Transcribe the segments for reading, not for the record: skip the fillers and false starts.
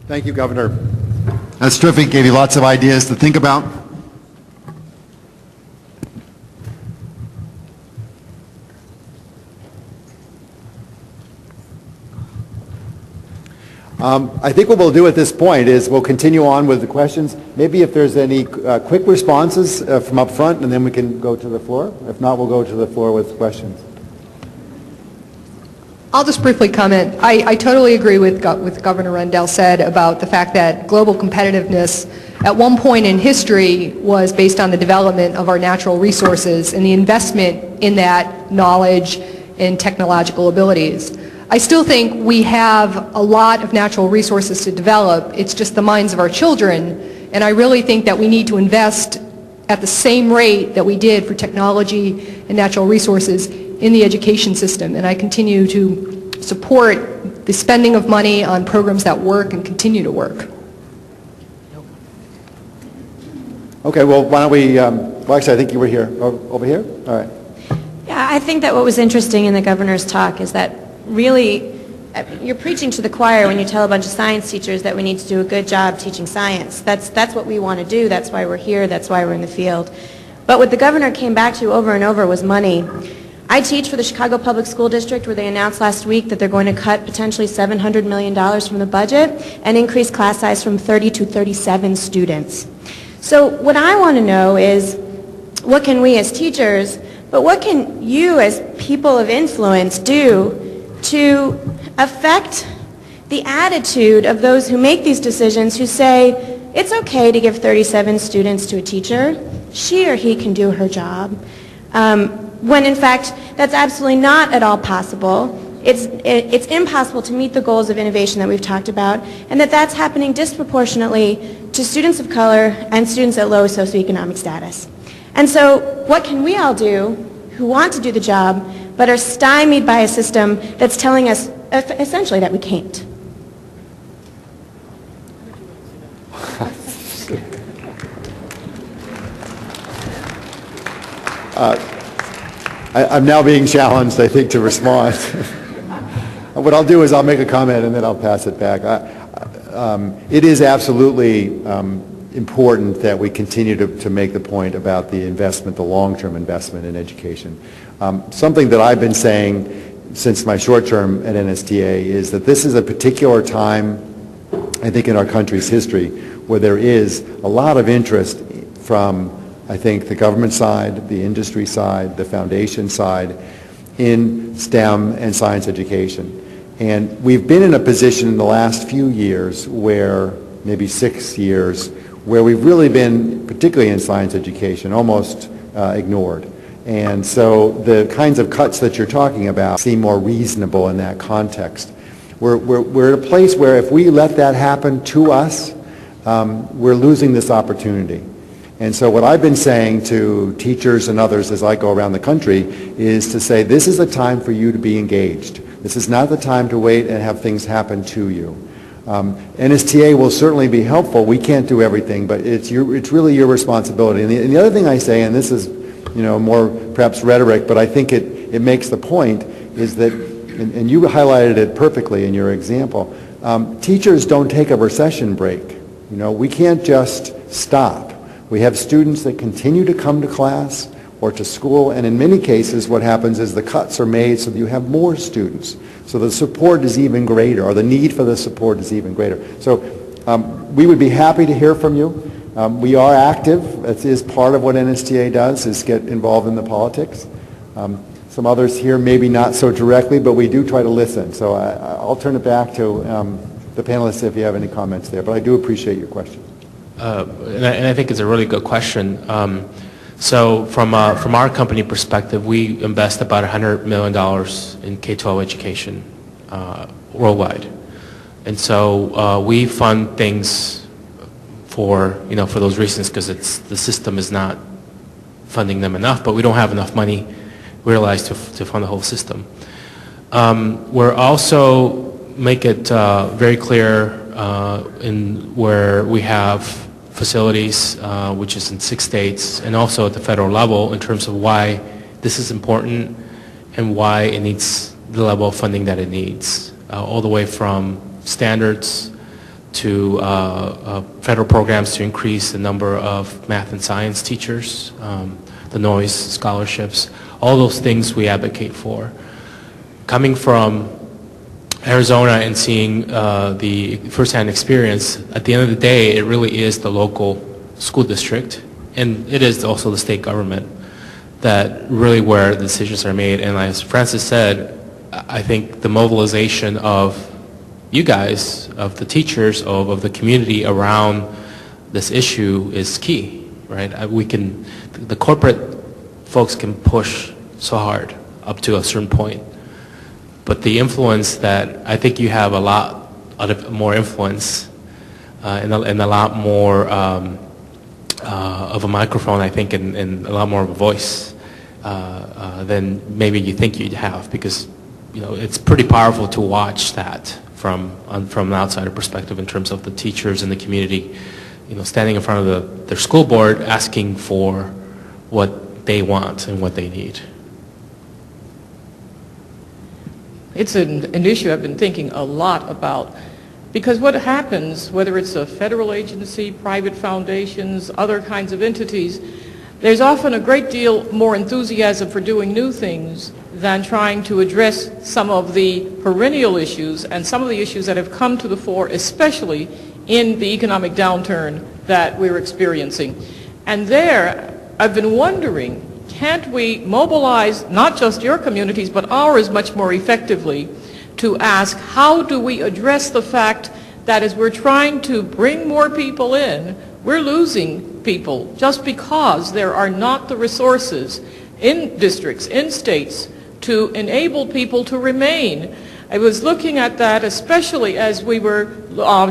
Thank you, Governor. That's terrific. Gave you lots of ideas to think about. I think what we'll do at this point is we'll continue on with the questions. Maybe if there's any quick responses from up front, and then we can go to the floor. If not, we'll go to the floor with questions. I'll just briefly comment. I totally agree with Governor Rendell said about the fact that global competitiveness at one point in history was based on the development of our natural resources and the investment in that knowledge and technological abilities. I still think we have a lot of natural resources to develop. It's just the minds of our children, and I really think that we need to invest at the same rate that we did for technology and natural resources in the education system, and I continue to support the spending of money on programs that work and continue to work. Okay, well, why don't we, well, actually, I think you were here. Over here? All right. Yeah, I think that what was interesting in the governor's talk is that really you're preaching to the choir when you tell a bunch of science teachers that we need to do a good job teaching science. That's what we want to do. That's why we're here. That's why we're in the field. But what the governor came back to over and over was money. I teach for the Chicago Public School District, where they announced last week that they're going to cut potentially $700 million from the budget and increase class size from 30 to 37 students. So what I want to know is, what can we as teachers, but what can you as people of influence do to affect the attitude of those who make these decisions, who say, it's okay to give 37 students to a teacher, she or he can do her job, when in fact that's absolutely not at all possible. It's impossible to meet the goals of innovation that we've talked about, and that's happening disproportionately to students of color and students at low socioeconomic status. And so what can we all do who want to do the job but are stymied by a system that's telling us essentially that we can't? I'm now being challenged, I think, to respond. What I'll do is I'll make a comment and then I'll pass it back. It is absolutely important that we continue to make the point about the investment, the long-term investment in education. Something that I've been saying since my short term at NSTA is that this is a particular time, I think, in our country's history where there is a lot of interest from, I think, the government side, the industry side, the foundation side in STEM and science education. And we've been in a position in the last few years where, maybe 6 years, where we've really been, particularly in science education, almost ignored. And so the kinds of cuts that you're talking about seem more reasonable in that context. We're at a place where if we let that happen to us, we're losing this opportunity. And so what I've been saying to teachers and others as I go around the country is to say, this is a time for you to be engaged. This is not the time to wait and have things happen to you. NSTA will certainly be helpful. We can't do everything, but it's really your responsibility. And the other thing I say, and this is more perhaps rhetoric, but I think it makes the point, is that, and you highlighted it perfectly in your example, teachers don't take a recession break. We can't just stop. We have students that continue to come to class or to school, and in many cases what happens is the cuts are made so that you have more students. So the support is even greater, or the need for the support is even greater. So we would be happy to hear from you. We are active. That is part of what NSTA does, is get involved in the politics. Some others here maybe not so directly, but we do try to listen. So I'll turn it back to the panelists if you have any comments there, but I do appreciate your question. And I think it's a really good question. So from our company perspective, we invest about $100 million in K-12 education worldwide. And so we fund things for those reasons, because the system is not funding them enough, but we don't have enough money, we realize, to fund the whole system. We're also make it very clear in where we have facilities, which is in 6 states, and also at the federal level, in terms of why this is important and why it needs the level of funding that it needs, all the way from standards to federal programs to increase the number of math and science teachers, the noise scholarships, all those things we advocate for. Coming from Arizona and seeing the firsthand experience, at the end of the day, it really is the local school district, and it is also the state government that really where the decisions are made. And as Francis said, I think the mobilization of you guys, of the teachers, of the community around this issue is key, right? The corporate folks can push so hard up to a certain point, but the influence that I think you have a lot more influence and a lot more of a microphone, I think, and a lot more of a voice than maybe you think you'd have, because it's pretty powerful to watch that from an outsider perspective in terms of the teachers and the community, standing in front of their school board asking for what they want and what they need. It's an issue I've been thinking a lot about, because what happens, whether it's a federal agency, private foundations, other kinds of entities, there's often a great deal more enthusiasm for doing new things than trying to address some of the perennial issues and some of the issues that have come to the fore, especially in the economic downturn that we're experiencing. And there, I've been wondering, can't we mobilize not just your communities, but ours much more effectively to ask, how do we address the fact that as we're trying to bring more people in, we're losing people just because there are not the resources in districts, in states, to enable people to remain. I was looking at that especially as we were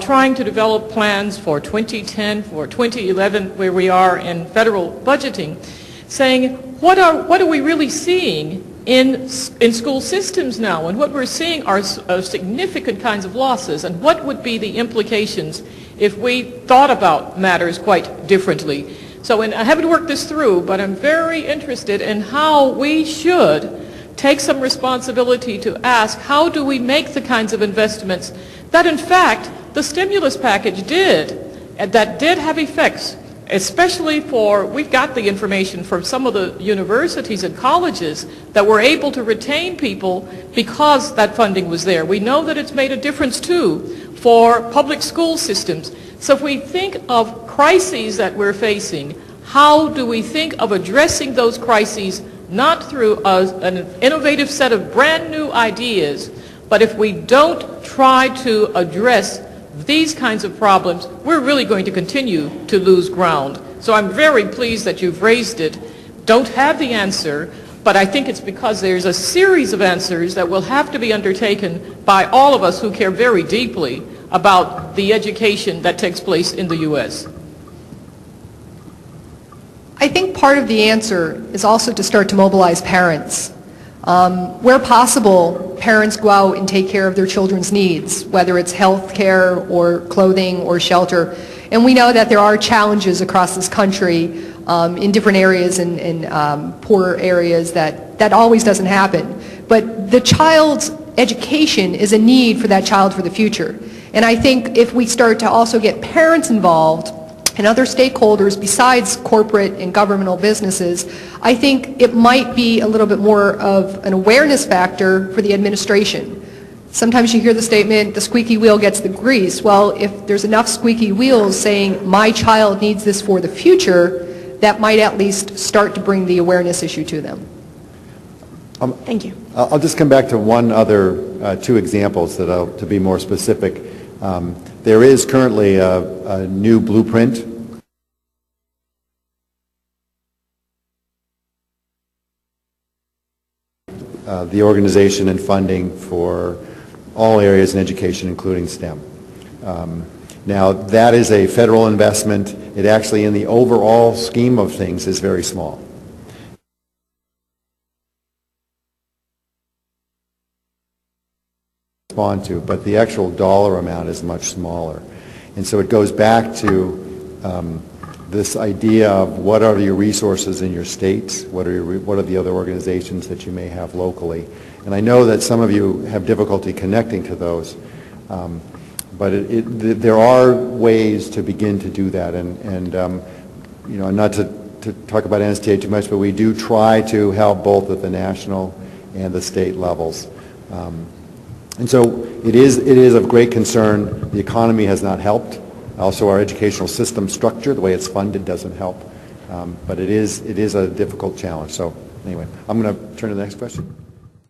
trying to develop plans for 2010, for 2011, where we are in federal budgeting, saying, what are we really seeing in school systems now? And what we're seeing are significant kinds of losses. And what would be the implications if we thought about matters quite differently? So I haven't worked this through, but I'm very interested in how we should take some responsibility to ask, how do we make the kinds of investments that, in fact, the stimulus package did, and that did have effects, especially we've got the information from some of the universities and colleges that were able to retain people because that funding was there. We know that it's made a difference, too, for public school systems. So if we think of crises that we're facing, how do we think of addressing those crises, not through an innovative set of brand new ideas, but if we don't try to address these kinds of problems, we're really going to continue to lose ground. So I'm very pleased that you've raised it. Don't have the answer, but I think it's because there's a series of answers that will have to be undertaken by all of us who care very deeply about the education that takes place in the U.S. I think part of the answer is also to start to mobilize parents. Where possible, parents go out and take care of their children's needs, whether it's health care or clothing or shelter. And we know that there are challenges across this country in different areas and poorer areas that always doesn't happen. But the child's education is a need for that child for the future. And I think if we start to also get parents involved and other stakeholders besides corporate and governmental businesses, I think it might be a little bit more of an awareness factor for the administration. Sometimes you hear the statement, the squeaky wheel gets the grease. Well, if there's enough squeaky wheels saying, my child needs this for the future, that might at least start to bring the awareness issue to them. Thank you. I'll just come back to one other, two examples to be more specific. There is currently a new blueprint the organization and funding for all areas in education, including STEM. Now, that is a federal investment. It actually, in the overall scheme of things, is very small. But the actual dollar amount is much smaller. And so it goes back to this idea of what are your resources in your states, what are the other organizations that you may have locally. And I know that some of you have difficulty connecting to those, there are ways to begin to do that, and not to talk about NSTA too much, but we do try to help both at the national and the state levels. And so it is of great concern. The economy has not helped. Also, our educational system structure, the way it's funded, doesn't help. But it is a difficult challenge. So anyway, I'm going to turn to the next question.